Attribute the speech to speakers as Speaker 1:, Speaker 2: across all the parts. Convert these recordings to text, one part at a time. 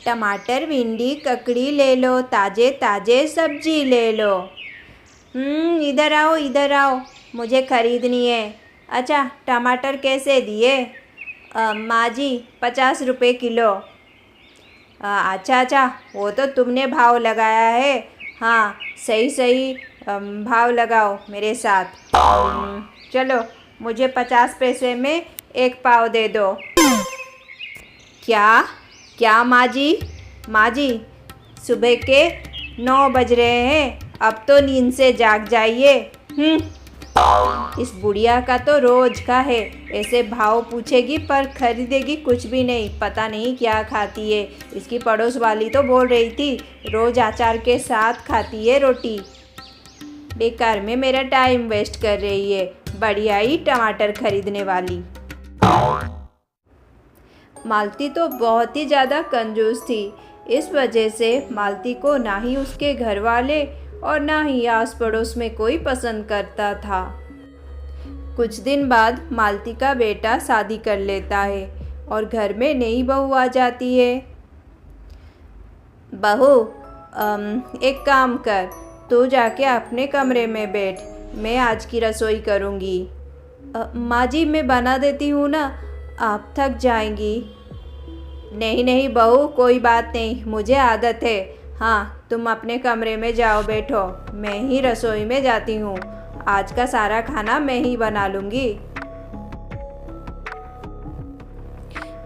Speaker 1: टमाटर भिंडी ककड़ी ले लो, ताजे ताजे सब्जी ले लो। इधर आओ, मुझे खरीदनी है। अच्छा, टमाटर कैसे दिए? माँ जी 50 रुपये किलो। अच्छा, वो तो तुमने भाव लगाया है। हाँ, सही भाव लगाओ मेरे साथ। चलो, मुझे 50 पैसे में एक पाव दे दो। क्या माँ जी, सुबह के 9 बज रहे हैं, अब तो नींद से जाग जाइए। इस बुढ़िया का तो रोज का है, ऐसे भाव पूछेगी पर खरीदेगी कुछ भी नहीं, पता नहीं क्या खाती है। इसकी पड़ोस वाली तो बोल रही थी रोज अचार के साथ खाती है रोटी। बेकार में मेरा टाइम वेस्ट कर रही है, बढ़िया ही टमाटर खरीदने वाली। मालती तो बहुत ही ज़्यादा कंजूस थी। इस वजह से मालती को ना ही उसके घर वाले और ना ही आस पड़ोस में कोई पसंद करता था। कुछ दिन बाद मालती का बेटा शादी कर लेता है और घर में नई बहू आ जाती है। बहू, एक काम कर, तू जाके अपने कमरे में बैठ, मैं आज की रसोई करूँगी। माँ जी, मैं बना देती हूँ ना, आप थक जाएंगी। नहीं बहू, कोई बात नहीं, मुझे आदत है। हाँ, तुम अपने कमरे में जाओ, बैठो, मैं ही रसोई में जाती हूँ। आज का सारा खाना मैं ही बना लूँगी।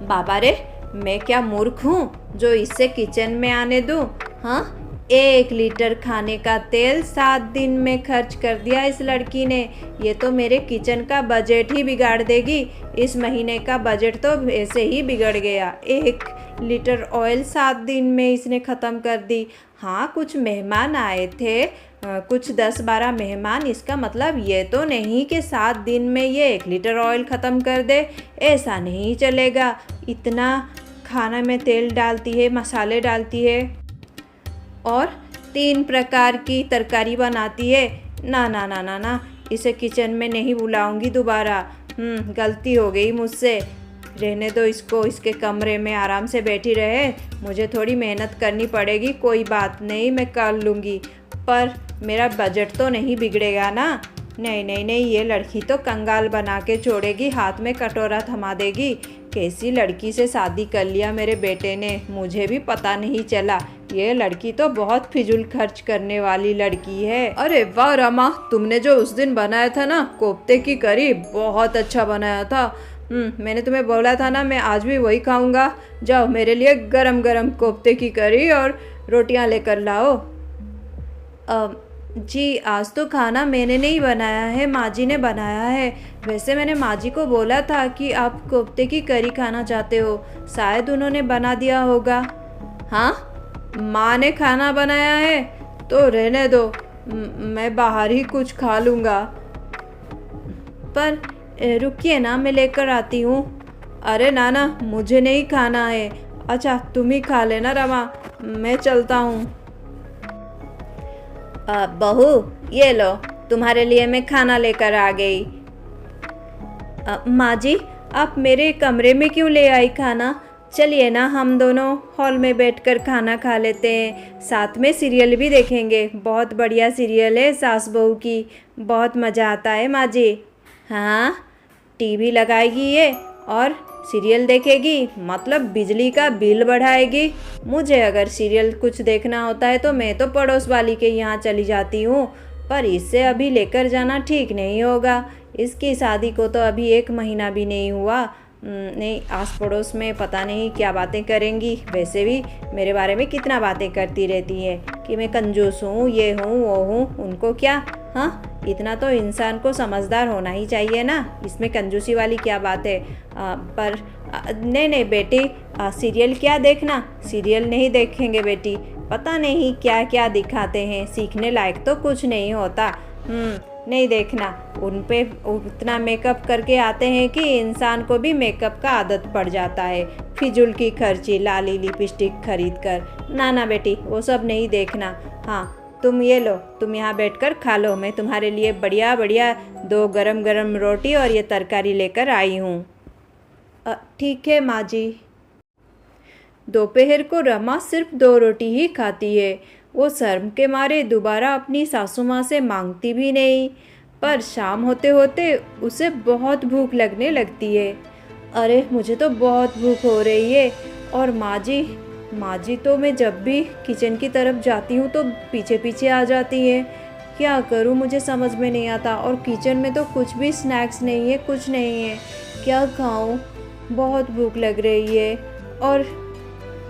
Speaker 1: बाबा रे, मैं क्या मूर्ख हूँ जो इससे किचन में आने दूँ? हाँ, 1 लीटर खाने का तेल 7 दिन में खर्च कर दिया इस लड़की ने। ये तो मेरे किचन का बजट ही बिगाड़ देगी। इस महीने का बजट तो ऐसे ही बिगड़ गया। 1 लीटर ऑयल 7 दिन में इसने ख़त्म कर दी। हाँ, कुछ मेहमान आए थे, कुछ 10-12 मेहमान, इसका मतलब ये तो नहीं कि 7 दिन में ये 1 लीटर ऑयल ख़त्म कर दे। ऐसा नहीं चलेगा। इतना खाना में तेल डालती है, मसाले डालती है और 3 प्रकार की तरकारी बनाती है। ना, इसे किचन में नहीं बुलाऊंगी दोबारा। गलती हो गई मुझसे। रहने दो इसको, इसके कमरे में आराम से बैठी रहे। मुझे थोड़ी मेहनत करनी पड़ेगी, कोई बात नहीं, मैं कर लूँगी, पर मेरा बजट तो नहीं बिगड़ेगा ना। नहीं, ये लड़की तो कंगाल बना के छोड़ेगी, हाथ में कटोरा थमा देगी। कैसी लड़की से शादी कर लिया मेरे बेटे ने, मुझे भी पता नहीं चला। ये लड़की तो बहुत फिजूल खर्च करने वाली लड़की है। अरे वाह रमा, तुमने जो उस दिन बनाया था ना कोफ्ते की करी, बहुत अच्छा बनाया था। मैंने तुम्हें बोला था ना, मैं आज भी वही खाऊंगा। जाओ, मेरे लिए गरम गरम कोफ्ते की करी और रोटियां लेकर लाओ। जी, आज तो खाना मैंने नहीं बनाया है, माँ जी ने बनाया है। वैसे मैंने माँ जी को बोला था कि आप कोफ्ते की करी खाना चाहते हो, शायद उन्होंने बना दिया होगा। हाँ, माँ ने खाना बनाया है तो रहने दो, मैं बाहर ही कुछ खा लूँगा। पर रुकिए ना, मैं लेकर आती हूँ। अरे ना, मुझे नहीं खाना है। अच्छा, तुम ही खा लेना रमा, मैं चलता हूँ। बहू, ये लो, तुम्हारे लिए मैं खाना लेकर आ गई। माँ जी, आप मेरे कमरे में क्यों ले आई खाना? चलिए ना, हम दोनों हॉल में बैठकर खाना खा लेते हैं, साथ में सीरियल भी देखेंगे। बहुत बढ़िया सीरियल है सास बहू की, बहुत मज़ा आता है माँ जी। हाँ, टीवी लगाएगी ये और सीरियल देखेगी, मतलब बिजली का बिल बढ़ाएगी। मुझे अगर सीरियल कुछ देखना होता है तो मैं तो पड़ोस वाली के यहाँ चली जाती हूँ, पर इससे अभी लेकर जाना ठीक नहीं होगा। इसकी शादी को तो अभी 1 महीना भी नहीं हुआ। नहीं, आस पड़ोस में पता नहीं क्या बातें करेंगी। वैसे भी मेरे बारे में कितना बातें करती रहती है कि मैं कंजूस हूँ, ये हूँ, वो हूँ, उनको क्या। हाँ, इतना तो इंसान को समझदार होना ही चाहिए ना, इसमें कंजूसी वाली क्या बात है। पर नहीं बेटी, सीरियल क्या देखना, सीरियल नहीं देखेंगे बेटी। पता नहीं क्या क्या दिखाते हैं, सीखने लायक तो कुछ नहीं होता। नहीं देखना। उन पे उतना मेकअप करके आते हैं कि इंसान को भी मेकअप का आदत पड़ जाता है। फिजूल की खर्ची, लाली लिपस्टिक खरीद कर। ना बेटी, वो सब नहीं देखना। हाँ, तुम ये लो, तुम यहाँ बैठकर खा लो, मैं तुम्हारे लिए बढ़िया बढ़िया 2 गरम गरम रोटी और ये तरकारी लेकर आई हूँ। ठीक है माँ जी। दोपहर को रमा सिर्फ 2 रोटी ही खाती है। वो शर्म के मारे दोबारा अपनी सासू माँ से मांगती भी नहीं। पर शाम होते होते उसे बहुत भूख लगने लगती है। अरे मुझे तो बहुत भूख हो रही है। और माँ जी तो मैं जब भी किचन की तरफ जाती हूँ तो पीछे पीछे आ जाती है। क्या करूँ मुझे समझ में नहीं आता। और किचन में तो कुछ भी स्नैक्स नहीं है, कुछ नहीं है। क्या खाऊँ? बहुत भूख लग रही है और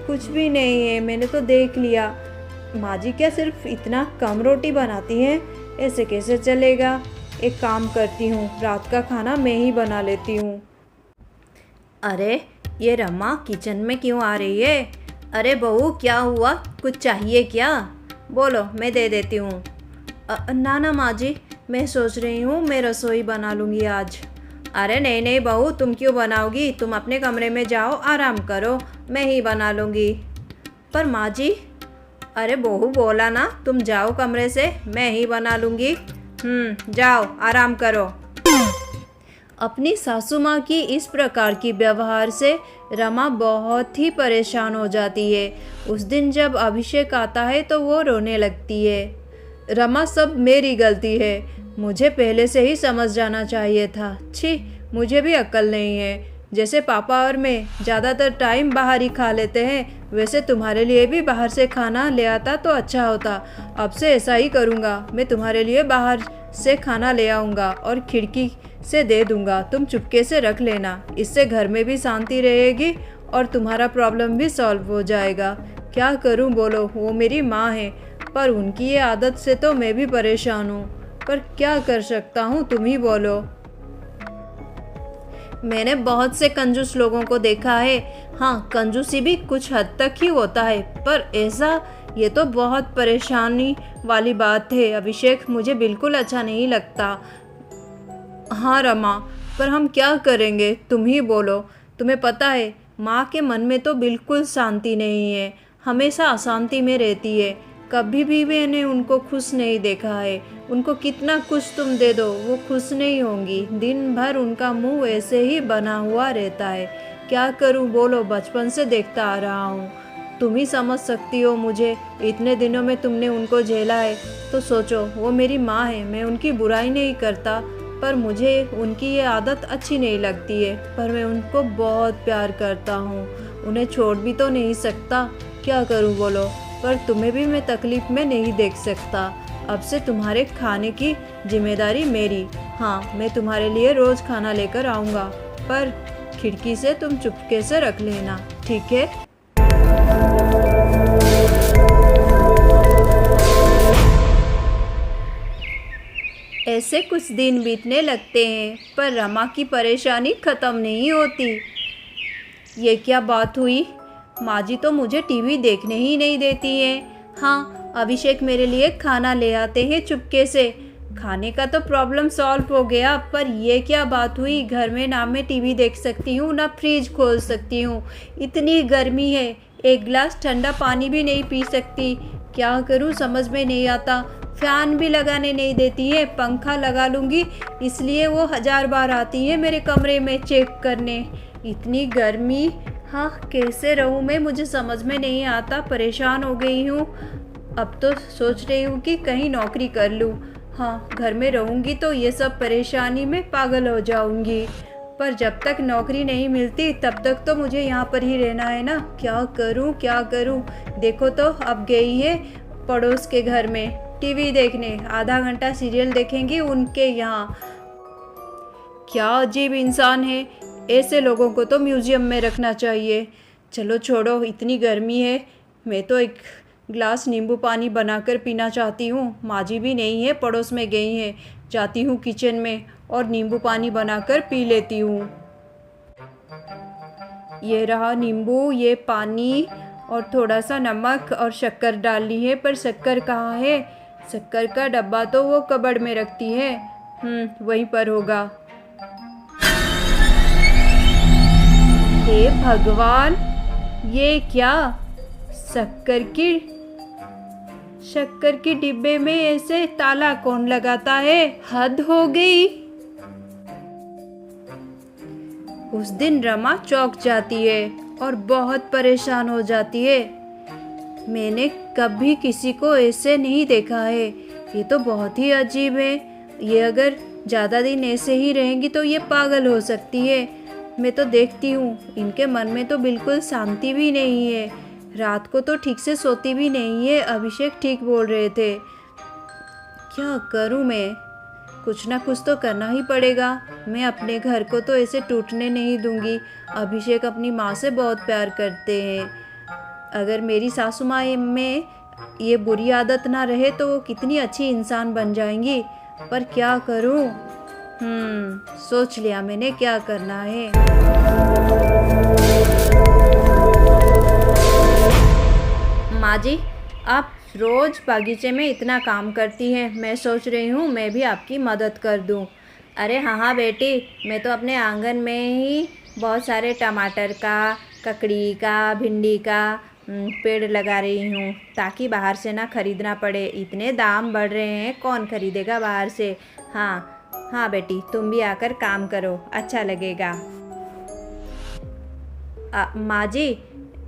Speaker 1: कुछ भी नहीं है। मैंने तो देख लिया, माँ जी क्या सिर्फ इतना कम रोटी बनाती हैं? ऐसे कैसे चलेगा? एक काम करती हूँ, रात का खाना मैं ही बना लेती हूँ। अरे ये रमा किचन में क्यों आ रही है? अरे बहू क्या हुआ, कुछ चाहिए क्या? बोलो मैं दे देती हूँ। ना ना माँ जी, मैं सोच रही हूँ मैं रसोई बना लूँगी आज। अरे नहीं नहीं बहू, तुम क्यों बनाओगी? तुम अपने कमरे में जाओ, आराम करो, मैं ही बना लूँगी। पर माँ जी, अरे बहू बोला ना, तुम जाओ कमरे से, मैं ही बना लूँगी। जाओ आराम करो। अपनी सासू माँ की इस प्रकार की व्यवहार से रमा बहुत ही परेशान हो जाती है। उस दिन जब अभिषेक आता है तो वो रोने लगती है। रमा सब मेरी गलती है, मुझे पहले से ही समझ जाना चाहिए था। छी, मुझे भी अक्ल नहीं है। जैसे पापा और मैं ज़्यादातर टाइम बाहर ही खा लेते हैं, वैसे तुम्हारे लिए भी बाहर से खाना ले आता तो अच्छा होता। अब से ऐसा ही करूँगा, मैं तुम्हारे लिए बाहर से खाना ले आऊँगा और खिड़की से दे दूँगा, तुम चुपके से रख लेना। इससे घर में भी शांति रहेगी और तुम्हारा प्रॉब्लम भी सॉल्व हो जाएगा। क्या करूँ बोलो, वो मेरी माँ है, पर उनकी ये आदत से तो मैं भी परेशान हूँ। पर क्या कर सकता हूँ, तुम ही बोलो। मैंने बहुत से कंजूस लोगों को देखा है। हाँ, कंजूसी भी कुछ हद तक ही होता है, पर ऐसा ये तो बहुत परेशानी वाली बात है। अभिषेक, मुझे बिल्कुल अच्छा नहीं लगता। हाँ रमा, पर हम क्या करेंगे, तुम ही बोलो। तुम्हें पता है माँ के मन में तो बिल्कुल शांति नहीं है, हमेशा अशांति में रहती है। कभी भी मैंने उनको खुश नहीं देखा है। उनको कितना कुछ तुम दे दो, वो खुश नहीं होंगी। दिन भर उनका मुंह ऐसे ही बना हुआ रहता है। क्या करूं बोलो, बचपन से देखता आ रहा हूँ। तुम ही समझ सकती हो मुझे। इतने दिनों में तुमने उनको झेला है तो सोचो, वो मेरी माँ है, मैं उनकी बुराई नहीं करता, पर मुझे उनकी ये आदत अच्छी नहीं लगती है। पर मैं उनको बहुत प्यार करता हूँ, उन्हें छोड़ भी तो नहीं सकता। क्या करूँ बोलो। पर तुम्हें भी मैं तकलीफ़ में नहीं देख सकता। अब से तुम्हारे खाने की जिम्मेदारी मेरी। हाँ, मैं तुम्हारे लिए रोज़ खाना लेकर आऊँगा, पर खिड़की से तुम चुपके से रख लेना, ठीक है? ऐसे कुछ दिन बीतने लगते हैं, पर रमा की परेशानी ख़त्म नहीं होती। ये क्या बात हुई? माँ जी तो मुझे टीवी देखने ही नहीं देती है। हाँ, अभिषेक मेरे लिए खाना ले आते हैं चुपके से। खाने का तो प्रॉब्लम सॉल्व हो गया, पर ये क्या बात हुई? घर में ना मैं टीवी देख सकती हूँ, ना फ्रिज खोल सकती हूँ। इतनी गर्मी है, एक गिलास ठंडा पानी भी नहीं पी सकती। क्या करूँ समझ में नहीं आता। फ़ैन भी लगाने नहीं देती है। पंखा लगा लूँगी, इसलिए वो 1000 बार आती है मेरे कमरे में चेक करने। इतनी गर्मी, हाँ कैसे रहूँ मैं, मुझे समझ में नहीं आता। परेशान हो गई हूँ। अब तो सोच रही हूँ कि कहीं नौकरी कर लूँ। हाँ, घर में रहूँगी तो ये सब परेशानी में पागल हो जाऊँगी। पर जब तक नौकरी नहीं मिलती तब तक तो मुझे यहाँ पर ही रहना है ना। क्या करूँ क्या करूँ। देखो तो अब गई है पड़ोस के घर में टीवी देखने, आधा घंटा सीरियल देखेंगी उनके यहाँ। क्या अजीब इंसान है, ऐसे लोगों को तो म्यूज़ियम में रखना चाहिए। चलो छोड़ो, इतनी गर्मी है, मैं तो एक गिलास नींबू पानी बनाकर पीना चाहती हूँ। माँ जी भी नहीं है, पड़ोस में गई हैं। जाती हूँ किचन में और नींबू पानी बनाकर पी लेती हूँ। ये रहा नींबू, ये पानी, और थोड़ा सा नमक और शक्कर डालनी है। पर शक्कर कहाँ है? शक्कर का डब्बा तो वो कबर्ड में रखती है। वहीं पर होगा। हे भगवान, ये क्या? शक्कर की डिब्बे में ऐसे ताला कौन लगाता है? हद हो गई। उस दिन रमा चौंक जाती है और बहुत परेशान हो जाती है। मैंने कभी किसी को ऐसे नहीं देखा है। ये तो बहुत ही अजीब है। ये अगर ज़्यादा दिन ऐसे ही रहेंगी तो ये पागल हो सकती है। मैं तो देखती हूँ इनके मन में तो बिल्कुल शांति भी नहीं है। रात को तो ठीक से सोती भी नहीं है। अभिषेक ठीक बोल रहे थे। क्या करूँ मैं? कुछ ना कुछ तो करना ही पड़ेगा। मैं अपने घर को तो ऐसे टूटने नहीं दूंगी। अभिषेक अपनी माँ से बहुत प्यार करते हैं। अगर मेरी सासू माँ में ये बुरी आदत ना रहे तो वो कितनी अच्छी इंसान बन जाएंगी। पर क्या करूँ? सोच लिया मैंने क्या करना है। माँ जी, आप रोज़ बागीचे में इतना काम करती हैं। मैं सोच रही हूँ मैं भी आपकी मदद कर दूँ। अरे हाँ हाँ बेटी, मैं तो अपने आंगन में ही बहुत सारे टमाटर का, ककड़ी का, भिंडी का पेड़ लगा रही हूँ ताकि बाहर से ना खरीदना पड़े। इतने दाम बढ़ रहे हैं, कौन खरीदेगा बाहर से। हाँ हाँ बेटी, तुम भी आकर काम करो, अच्छा लगेगा। माँ जी,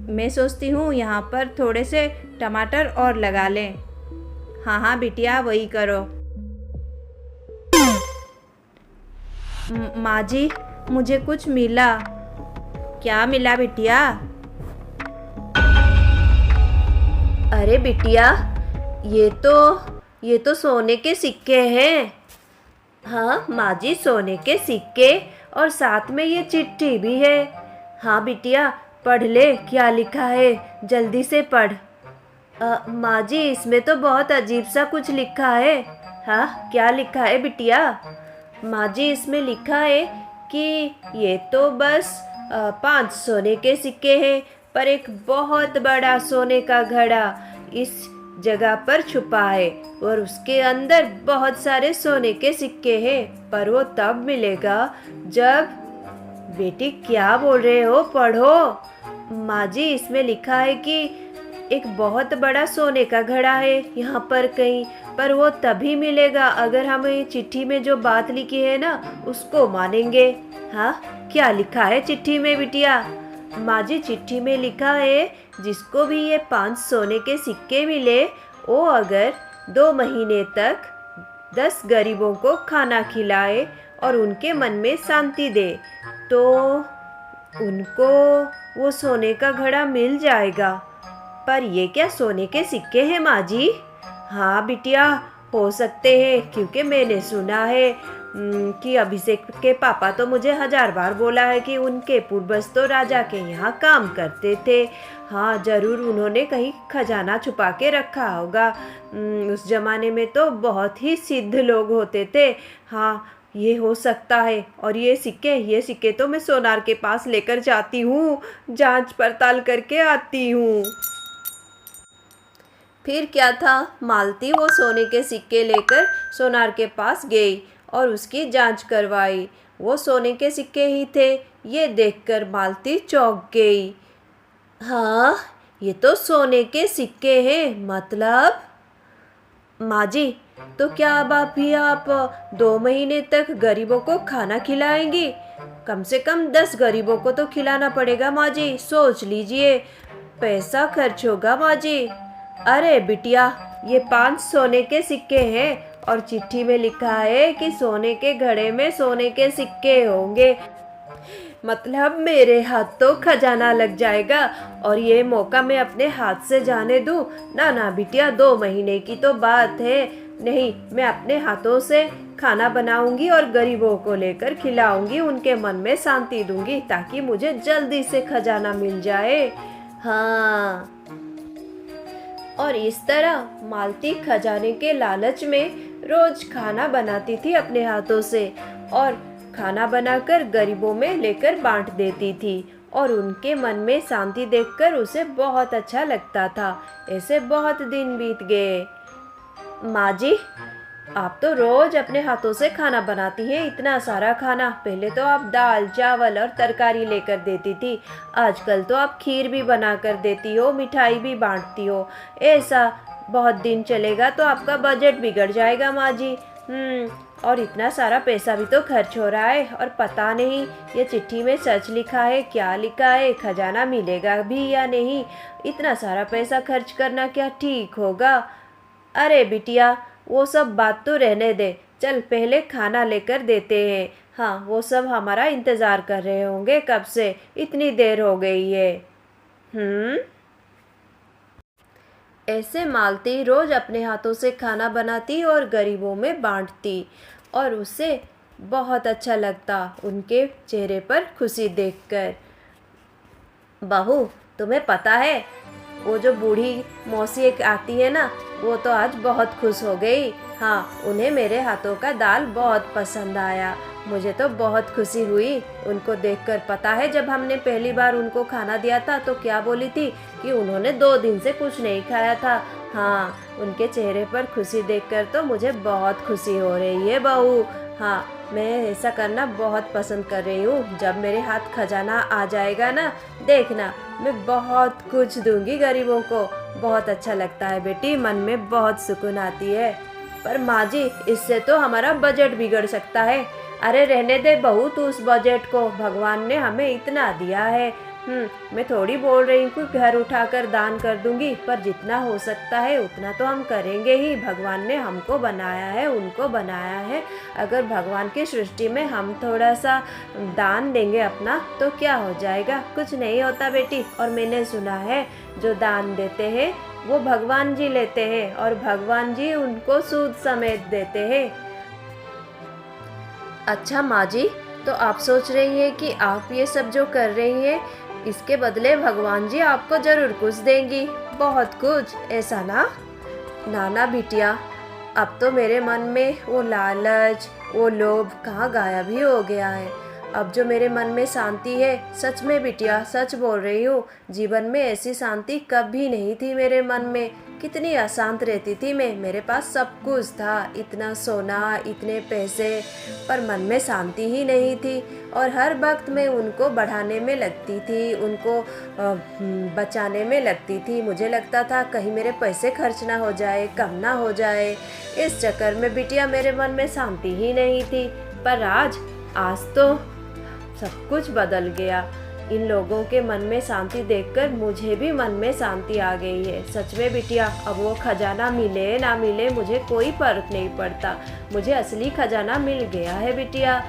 Speaker 1: मैं सोचती हूँ यहाँ पर थोड़े से टमाटर और लगा लें। हाँ हाँ बिटिया, वही करो। माँ जी, मुझे कुछ मिला। क्या मिला बिटिया? अरे बिटिया, ये तो सोने के सिक्के हैं। हाँ माँ जी, सोने के सिक्के, और साथ में ये चिट्ठी भी है। हाँ बिटिया, पढ़ ले क्या लिखा है, जल्दी से पढ़। माँ जी, इसमें तो बहुत अजीब सा कुछ लिखा है। हाँ, क्या लिखा है बिटिया? माँ जी, इसमें लिखा है कि ये तो बस 5 सोने के सिक्के हैं, पर एक बहुत बड़ा सोने का घड़ा इस जगह पर छुपा है और उसके अंदर बहुत सारे सोने के सिक्के हैं, पर वो तब मिलेगा जब। बेटी क्या बोल रहे हो, पढ़ो। माँ जी, इसमें लिखा है कि एक बहुत बड़ा सोने का घड़ा है यहाँ पर कहीं, पर वो तभी मिलेगा अगर हम ये चिट्ठी में जो बात लिखी है ना उसको मानेंगे। हाँ, क्या लिखा है चिट्ठी में बिटिया? माँ जी, चिट्ठी में लिखा है जिसको भी ये 5 सोने के सिक्के मिले, वो अगर 2 महीने तक 10 गरीबों को खाना खिलाए और उनके मन में शांति दे तो उनको वो सोने का घड़ा मिल जाएगा। पर ये क्या सोने के सिक्के हैं माँ जी? हाँ बिटिया, हो सकते हैं, क्योंकि मैंने सुना है कि अभिषेक के पापा तो मुझे 1000 बार बोला है कि उनके पूर्वज तो राजा के यहाँ काम करते थे। हाँ, ज़रूर उन्होंने कहीं खजाना छुपा के रखा होगा। उस ज़माने में तो बहुत ही सिद्ध लोग होते थे। हाँ, ये हो सकता है। और ये सिक्के तो मैं सोनार के पास लेकर जाती हूँ, जांच पड़ताल करके आती हूँ। फिर क्या था, मालती वो सोने के सिक्के लेकर सोनार के पास गई और उसकी जांच करवाई। वो सोने के सिक्के ही थे। ये देखकर मालती चौंक गई। हाँ, ये तो सोने के सिक्के हैं। मतलब? माँ जी, तो क्या अब आप 2 महीने तक गरीबों को खाना खिलाएंगी? कम से कम 10 गरीबों को तो खिलाना पड़ेगा माँ जी, सोच लीजिए, पैसा खर्च होगा माँ जी। अरे बिटिया, ये 5 सोने के सिक्के हैं और चिट्ठी में लिखा है कि सोने के घड़े में सोने के सिक्के होंगे। मतलब मेरे हाथ तो खजाना लग जाएगा और ये मौका मैं अपने हाथ से जाने दूं? ना ना बिटिया, 2 महीने की तो बात है। नहीं, मैं अपने हाथों से खाना बनाऊंगी और गरीबों को लेकर खिलाऊंगी, उनके मन में शांति दूंगी ताकि मुझे जल्दी से खजाना मिल जाए। हाँ, और इस तरह मालती खजाने के लालच में रोज खाना बनाती थी अपने हाथों से और खाना बनाकर गरीबों में लेकर बांट देती थी और उनके मन में शांति देखकर उसे बहुत अच्छा लगता था। ऐसे बहुत दिन बीत गए। माँ जी, आप तो रोज अपने हाथों से खाना बनाती हैं, इतना सारा खाना। पहले तो आप दाल, चावल और तरकारी लेकर देती थी, आजकल तो आप खीर भी बना कर देती हो, मिठाई भी बांटती हो। ऐसा बहुत दिन चलेगा तो आपका बजट बिगड़ जाएगा माँ जी। और इतना सारा पैसा भी तो खर्च हो रहा है और पता नहीं ये चिट्ठी में सच लिखा है क्या लिखा है, खजाना मिलेगा भी या नहीं। इतना सारा पैसा खर्च करना क्या ठीक होगा? अरे बिटिया वो सब बात तो रहने दे, चल पहले खाना लेकर देते हैं। हाँ वो सब हमारा इंतज़ार कर रहे होंगे कब से, इतनी देर हो गई है। ऐसे मालती रोज़ अपने हाथों से खाना बनाती और गरीबों में बांटती और उसे बहुत अच्छा लगता उनके चेहरे पर खुशी देखकर। बहू तुम्हें पता है वो जो बूढ़ी मौसी एक आती है ना, वो तो आज बहुत खुश हो गई। हाँ उन्हें मेरे हाथों का दाल बहुत पसंद आया, मुझे तो बहुत खुशी हुई उनको देखकर। पता है जब हमने पहली बार उनको खाना दिया था तो क्या बोली थी कि उन्होंने 2 दिन से कुछ नहीं खाया था। हाँ उनके चेहरे पर खुशी देखकर तो मुझे बहुत खुशी हो रही है बहू। हाँ मैं ऐसा करना बहुत पसंद कर रही हूँ। जब मेरे हाथ खजाना आ जाएगा ना, देखना मैं बहुत कुछ दूंगी गरीबों को। बहुत अच्छा लगता है बेटी, मन में बहुत सुकून आती है। पर माँ जी इससे तो हमारा बजट बिगड़ सकता है। अरे रहने दे बहू तू उस बजट को, भगवान ने हमें इतना दिया है। मैं थोड़ी बोल रही हूँ कि घर उठाकर दान कर दूंगी, पर जितना हो सकता है उतना तो हम करेंगे ही। भगवान ने हमको बनाया है, उनको बनाया है। अगर भगवान की सृष्टि में हम थोड़ा सा दान देंगे अपना तो क्या हो जाएगा, कुछ नहीं होता बेटी। और मैंने सुना है जो दान देते हैं वो भगवान जी लेते हैं और भगवान जी उनको सूद समेत देते हैं। अच्छा माँ जी, तो आप सोच रही हैं कि आप ये सब जो कर रही हैं इसके बदले भगवान जी आपको ज़रूर कुछ देंगी, बहुत कुछ, ऐसा ना? नाना बिटिया, अब तो मेरे मन में वो लालच वो लोभ कहाँ गायब ही हो गया है। अब जो मेरे मन में शांति है, सच में बिटिया सच बोल रही हूँ, जीवन में ऐसी शांति कभी नहीं थी मेरे मन में। कितनी अशांत रहती थी मैं, मेरे पास सब कुछ था, इतना सोना इतने पैसे, पर मन में शांति ही नहीं थी। और हर वक्त मैं उनको बढ़ाने में लगती थी, उनको बचाने में लगती थी। मुझे लगता था कहीं मेरे पैसे खर्च ना हो जाए, कम ना हो जाए। इस चक्कर में बिटिया मेरे मन में शांति ही नहीं थी। पर आज तो सब कुछ बदल गया। इन लोगों के मन में शांति देखकर मुझे भी मन में शांति आ गई है। सच में बिटिया अब वो खजाना मिले ना मिले मुझे कोई फर्क नहीं पड़ता, मुझे असली खजाना मिल गया है बिटिया।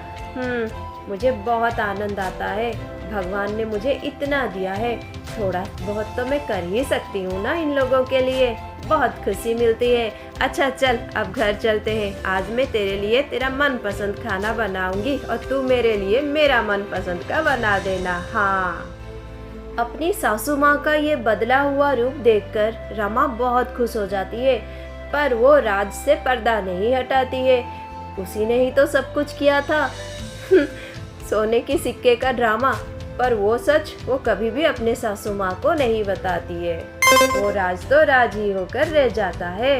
Speaker 1: मुझे बहुत आनंद आता है, भगवान ने मुझे इतना दिया है, थोड़ा बहुत तो मैं कर ही सकती हूँ ना इन लोगों के लिए, बहुत खुशी मिलती है। अच्छा चल अब घर चलते हैं, आज मैं तेरे लिए तेरा मनपसंद खाना बनाऊंगी और तू मेरे लिए मेरा मनपसंद का बना देना। हाँ। अपनी सासू माँ का ये बदला हुआ रूप देखकर रमा बहुत खुश हो जाती है, पर वो राज से पर्दा नहीं हटाती है। उसी ने ही तो सब कुछ किया था। सोने की सिक्के का ड्रामा, पर वो सच वो कभी भी अपने सासू माँ को नहीं बताती है। वो राज तो राज ही होकर रह जाता है।